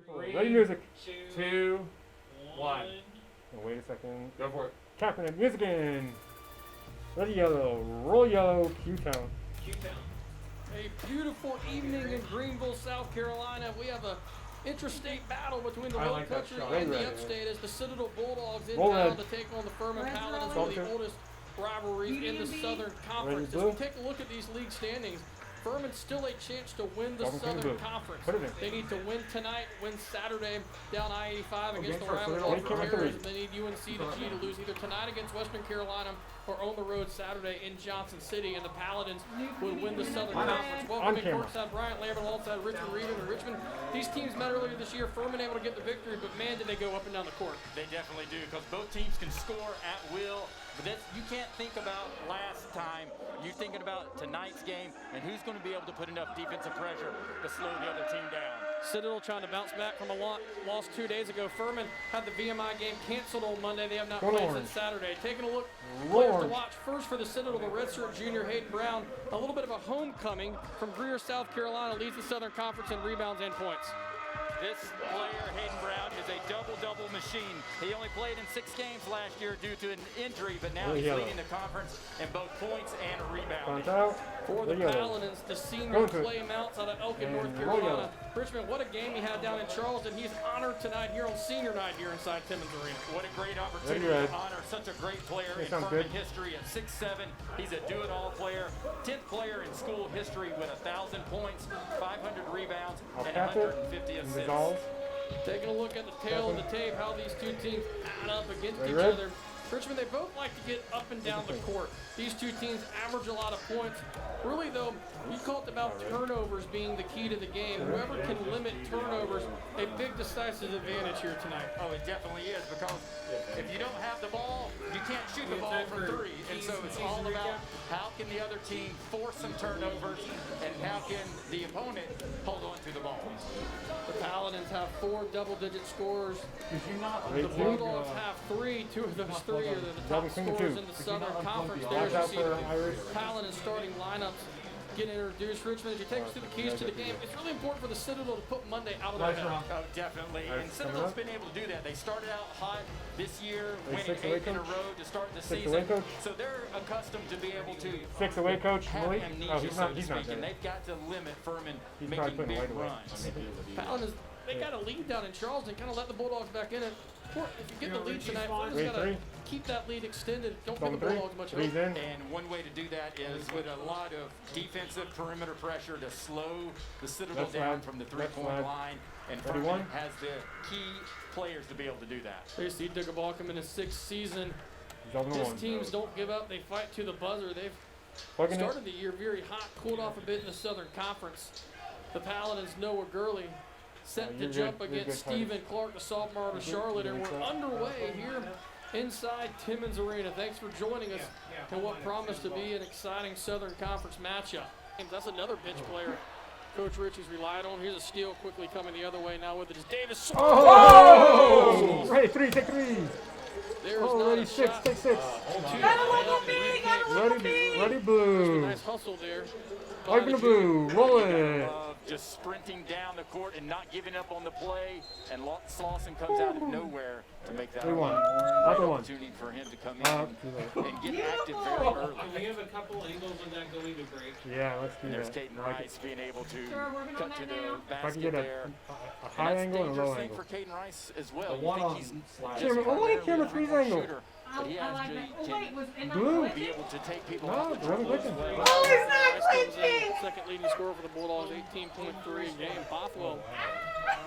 Ready music. 2, 1. Oh, wait a second. Go for it. Captain and music in. Ready yellow. Roll yellow. Q-Town. Q-Town. A beautiful evening in Greenville, South Carolina. We have a interstate battle between the low country and the upstate as the Citadel Bulldogs in town to take on the Furman Paladins, one of the oldest rivalries in the Southern Conference. As we take a look at these league standings, Furman's still a chance to win the Southern Conference. They need to win tonight, win Saturday down I-85 against the rival Warriors. They need UNC to G to lose either tonight against Western Carolina or on the road Saturday in Johnson City, and the Paladins would win the Southern Conference. Welcoming courtside Bryant Lambert alongside Richmond Reed and Richmond. These teams met earlier this year. Furman able to get the victory, but man, did they go up and down the court. They definitely do, because both teams can score at will. But that's, you can't think about last time. You're thinking about tonight's game and who's going to be able to put enough defensive pressure to slow the other team down. Citadel trying to bounce back from a loss 2 days ago. Furman had the VMI game canceled on Monday. They have not played since Saturday. Taking a look, players to watch. First for the Citadel, the redshirt junior Hayden Brown. A little bit of a homecoming from Greer, South Carolina. Leads the Southern Conference in rebounds and points. This player, Hayden Brown, is a double-double machine. He only played in 6 games last year due to an injury, but now he's leading the conference in both points and rebounding. For the Paladins, the senior Clay Mounts out of Elkin, North Carolina. Richmond, what a game he had down in Charleston. He's honored tonight here on senior night here inside Timmons Arena. What a great opportunity to honor such a great player in Furman history at 6'7". He's a do-it-all player, 10th player in school history with 1,000 points, 500 rebounds, and 150 assists. Taking a look at the tail of the tape, how these two teams add up against each other. Richmond, they both like to get up and down the court. These two teams average a lot of points. Really, though, you talked about turnovers being the key to the game. Whoever can limit turnovers, a big decisive advantage here tonight. Oh, it definitely is, because if you don't have the ball, you can't shoot the ball from 3. And so it's all about how can the other team force some turnovers and how can the opponent hold on to the ball. The Paladins have 4 double-digit scorers. The Bulldogs have 3. 2 of those 3 are the top scorers in the Southern Conference. There's your seed. Paladins starting lineups getting introduced. Richmond, as you take us through the keys to the game, it's really important for the Citadel to put Monday out of their head. Oh, definitely. And Citadel's been able to do that. They started out hot this year, winning 8 in a row to start the season. So they're accustomed to be able to 6 away, coach. have amnesia, so to speak, and they've got to limit Furman making big runs. Paladins, they got a lead down in Charleston, kind of let the Bulldogs back in it. If you get the lead tonight, Furman's got to keep that lead extended. Don't give the Bulldogs much hope. And one way to do that is with a lot of defensive perimeter pressure to slow the Citadel down from the 3-point line. And Furman has the key players to be able to do that. They see Duggabalcom in his 6th season. These teams don't give up. They fight to the buzzer. They've started the year very hot, cooled off a bit in the Southern Conference. The Paladins, Noah Gurley, set to jump against Stephen Clark, the sophomore out of Charlotte, and we're underway here inside Timmons Arena. Thanks for joining us in what promised to be an exciting Southern Conference matchup. That's another bench player Coach Richie's relied on. Here's a steal quickly coming the other way now with it is Davis. Oh! Ready, 3, take 3. There's ready, 6, take 6. Ready, blue. Nice hustle there. Open the blue, roll it. Just sprinting down the court and not giving up on the play, and Slauson comes out of nowhere to make that opportunity for him to come in and get active very early. We have a couple angles on that going to break. Yeah, let's do There's that. Caden Rice being able to cut to the If I can basket get there. a high angle and a low Thing angle. for Caden Rice as well. Camera 3's angle. But he actually can Blue. be able to take people off the No, dribble as well. Oh, he's not glitching! Second leading scorer for the Bulldogs, 18.3 a game. Bothwell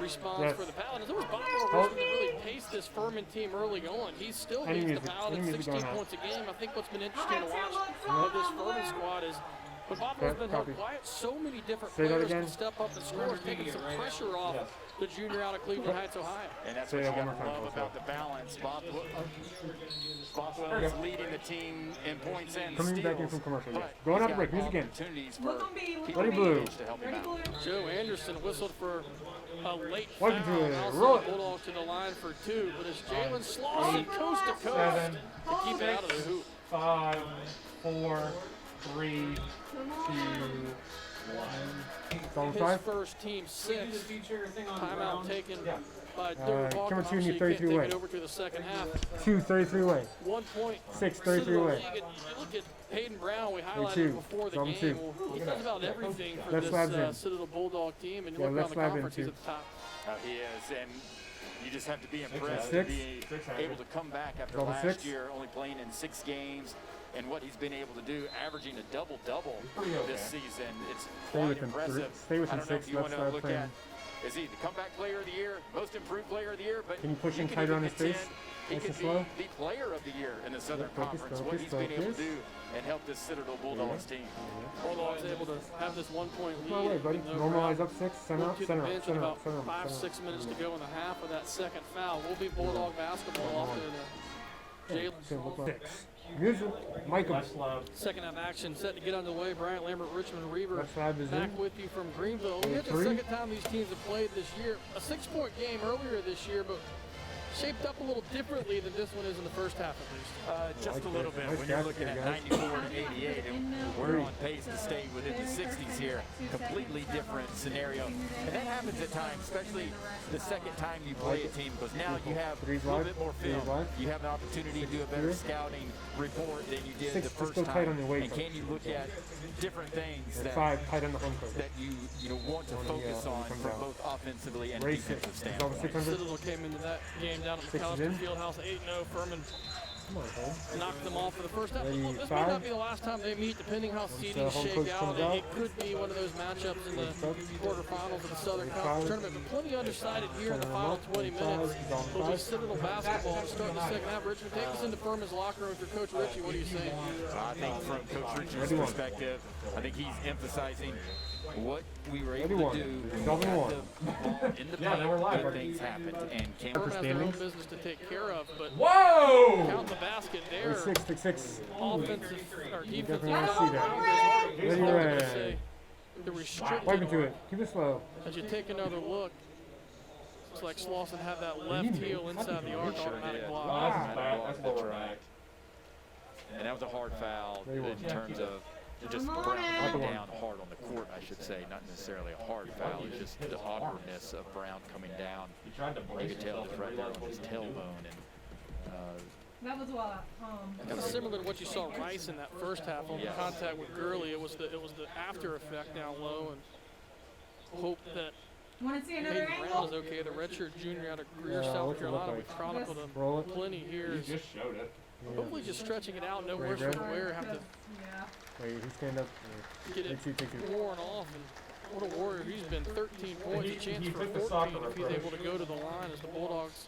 responds for the Paladins. It was Bothwell that really paced this Furman team early on. He still leads the Paladins 16 points a game. I think what's been interesting to watch of this Furman squad is when Bothwell's been held quiet, so many different players can step up and score, taking some pressure off the junior out of Cleveland Heights, Ohio. And that's what you gotta love about the balance. Bothwell is leading the team in points and Coming steals. back in from commercial, yes. Going out to break, music again. Opportunities for people Ready, blue. engaged to help him out. Joe Anderson whistled for a late Welcome foul. to it. Also Roll the it. Bulldogs to the line for 2, but it's Jalen Slauson coast to coast 7, to keep it out of the hoop. 5, 4, 3, 2, Zone His 5. first team 6. Feature thing on Timeout ground. taken by Duggar Balkan. camera 2, Obviously, you you 33 can't take away. it over to the second half. 2, 33 away. 1 point. 6, 33 Citadel away. League, and you look at Hayden Brown, we highlighted two. before the Zone game. two. Well, he does about everything for Left slab's in. this Citadel Bulldog team, and you Yeah, look left around the slab in conference, he's two. at the top. He is, and you just have to be impressed Six. to be able to come back after Double last 6. year, only playing in 6 games, and what he's been able to do, averaging a double-double this season. It's quite within impressive. stay within I don't know 6, if you want left to side look frame. at, is he the comeback player of the year, most improved player of the year? But Can you push him could tighter even on his contend face? He Nice could and be slow. the player of the year in the Southern Focus, Conference, what focus, he's been able to focus. do and help this Citadel Bulldogs team. Bulldogs able to have this 1 point lead. No way, buddy. even though Normalize Brown up 6. Center went up, to the center up, bench with center about up, center up. 5-6 minutes to go in the half of that second foul. Will be Bulldog basketball after the Jalen. 6. Music. Michael. Second half action set to get underway. Bryant Lambert, Richmond Reaver Left slab is back in. with you from Greenville. We hit the 3. second time these teams have played this year. A 6-point game earlier this year, but shaped up a little differently than this one is in the first half at least. Just a little bit. Nice When you're catch looking there, at guys. 94 and 88, and we're on pace to stay within the 60s here. Completely different scenario. And that happens at times, especially the second time you play a team, because now you have a little bit more film. You have an opportunity to do a better scouting report than you did 6, the just first go tight on time. your weight. And can you look at different things that 5, tight on the home court. that you want to On the, focus on comes from out. both offensively and Race it. defensive Double standpoint. 600. Citadel came into that game down at 6 is McAllister in. Fieldhouse 8-0. Furman Come on, Cole. knocked them off for the first half. Ready, Look, this may 5. not be the last time they meet, depending how seedings home shake coach out. comes It out. could be one of those matchups in the quarterfinals of the Southern Ready, Conference 5. tournament, but plenty undecided here in the Center final him up. 20 Ready, 5. minutes. Zone It'll be 5. Citadel basketball to start the second half. Richmond, take us into Furman's locker room for Coach Ritchie. What do you say? I think from Coach Richard's Ready, 1. perspective, I think he's emphasizing what we were Ready, able 1. to do when we Double got 1. the ball in the paint, good things happened. And Cam Furman has their own standings. business to take care of, but Whoa! count the basket there. 6, 6, 6. Offensive or defensive definitely wanna foul. see that. Rounders, Ready, I would red. say the restricted. Wipe into it. Keep it slow. As you take another look, looks like Slauson had that left heel inside the arc automatic block. That's lower right. And that was a hard foul Ready, in 1. terms of just Come on Brown in. coming down hard on the court, I should say. Not necessarily a hard foul, it's just the awkwardness of Brown coming down. You could tell just right there on his tailbone. And That was what. Kind of similar to what you saw Rice in that first half on the Yes. contact with Gurley. It was the after effect down low, and hope that Want to see another Hayden Brown is angle? okay. The redshirt junior out of Greer, Yeah, South what's it look Carolina. We like? chronicled Roll him it. plenty here. showed it. Hopefully just stretching it out, no Ready, worse for red? the wear. Have to Yeah. Wait, he's stand up. get it Take 2, take 2. worn off, and what a warrior he's been. 13 points, a chance he for took the 14 soccer if he's approach. able to go to the line as the Bulldogs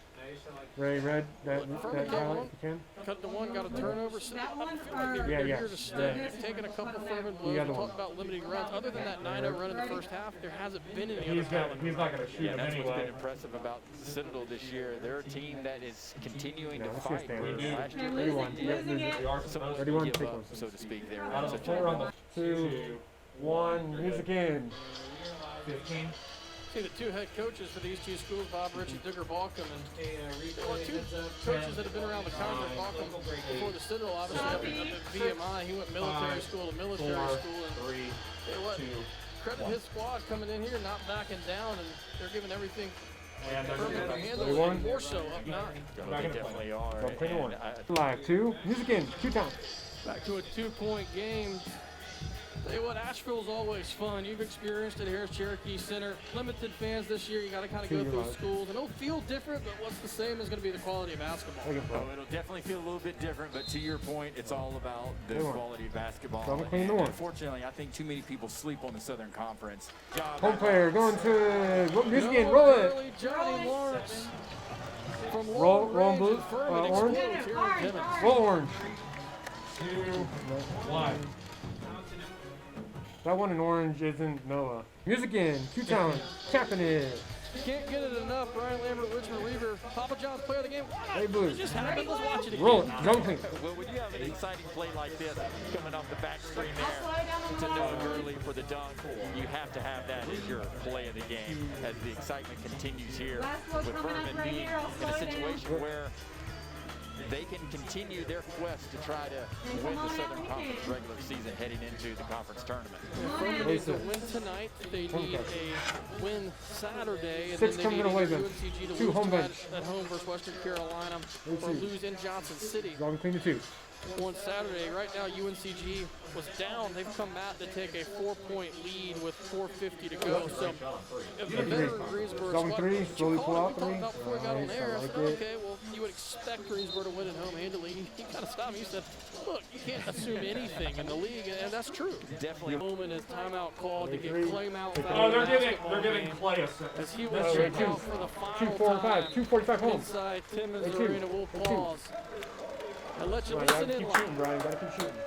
Ray, red. That Furman got highlight one. if you can. cut to one, got a turnover. So That I one feel like they're, or- Yeah, they're yeah. here to stay. Yeah. They've taken a couple Furman blows. The We other one. talked about limiting runs. Other than that 9-0 run in the first half, there hasn't been any other He's not talent. going to shoot yeah, him that's what's been anyway. impressive about Citadel this year. They're a team that is continuing No, to let's just fight. stand Whereas there. last year, They're they losing, Yep, losing it. We are some supposed Ready, to 1, give take up, 1. so to speak. There, out of the such player on a the 2, 1. Music in. 15. See the two head coaches for these two schools, Bob Ritchie, Duggar Balkum, and well, two coaches that have been around the conference. Balkum before the Citadel, obviously up at VMI. He went military school to military 4, school, and 3, tell you what, 2. credit his squad coming in here, not backing down, and they're giving everything And they're Furman to going to handle, Everyone? and more so up 9. They definitely are. Don't play the one. And I- Live 2. Music in. 2 times. Back to a 2-point game. Tell you what, Asheville's always fun. You've experienced it here at Cherokee Center. Limited fans this year. You got to kind of go through schools, and it'll feel different. But what's the same is going to be the quality of basketball. Look at Oh, that. it'll definitely feel a little bit different, but to your point, it's all about the Good one. quality of basketball. Double clean the And one. unfortunately, I think too many people sleep on the Southern Conference. Job Home by player going to music in. Noah Roll it. Gurley, Johnny Lawrence. From Roll- long roll range, blue, and Furman orange. explodes here in Timmins. Roll orange. 2, 1. That one in orange isn't Noah. Music in. 2 times. Tapping it. You can't get it enough. Brian Lambert, Richmond Reaver, Papa John's player of the game. Hey, blue. It just happened. Let's watch it again. Roll it. Zone clean. Well, when you have an exciting play like this coming off the back screen there to Noah Gurley for the dunk, you have to have that as your play of the game as the excitement continues here Last one with coming up Furman right being here. I'll in slow a it down. situation where they can continue their quest to try to win the Southern Conference regular season heading into the conference tournament. Furman needs a win tonight. They need a win Saturday, and Six then they need coming away either then. UNCG to Two lose home tonight bench. at home versus Western Carolina, or lose in Johnson City Long clean to 2. on Saturday. Right now, UNCG was down. They've come out to take a 4-point lead with 4:50 to go. So, if the veteran Greensboro Zone squad, three, what you slowly called pull it, out we talked three. about before we got on Nice, air. I I like said, it. okay, well, you would expect Greensboro to win at home handily. He kind of stopped me. He said, look, you can't assume anything in the league, and that's true. Definitely. Moment is timeout called to get Clay Mount Oh, out of the they're basketball giving game, Clay a second. as he will That's check right, out for the 2, final 4, and 5. time 2:45 home. inside Timmons Hey, two. Arena. We'll Hey, two. pause and let you Right, listen gotta in keep live. shooting, Brian. Gotta keep shooting.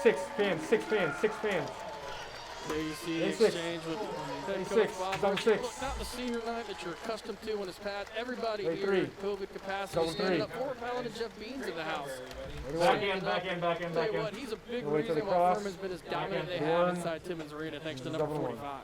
6 fans, 6 fans, 6 fans. There you see the A6. exchange with head coach A6, Bob zone Marsh. 6. Look, not the senior night that you're accustomed to when it's Pat. Everybody A3. here in COVID capacity Zone standing 3. up. Forward Paladin and Jeff Beans in the house. Back in, back in, back in, Tell back you in. what, he's a big Wait till reason the why cross. Furman's been as dominant they Back in. have One. inside Timmons Arena, thanks to number Zone 1. 45.